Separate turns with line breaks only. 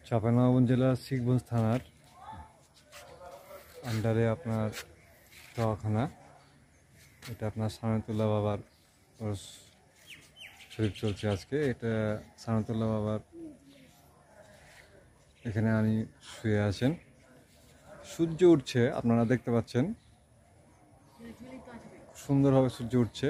চাঁপাইনবাবগঞ্জ জেলার শিখগঞ্জ থানার আন্ডারে আপনার দওয়াখানা। এটা আপনার সানাতুল্লাহ বাবার শরীফ চলছে আজকে। এটা সানাতুল্লাহ বাবার এখানে আমি শুয়ে আছেন। সূর্য উঠছে, আপনারা দেখতে পাচ্ছেন সুন্দরভাবে সূর্য উঠছে।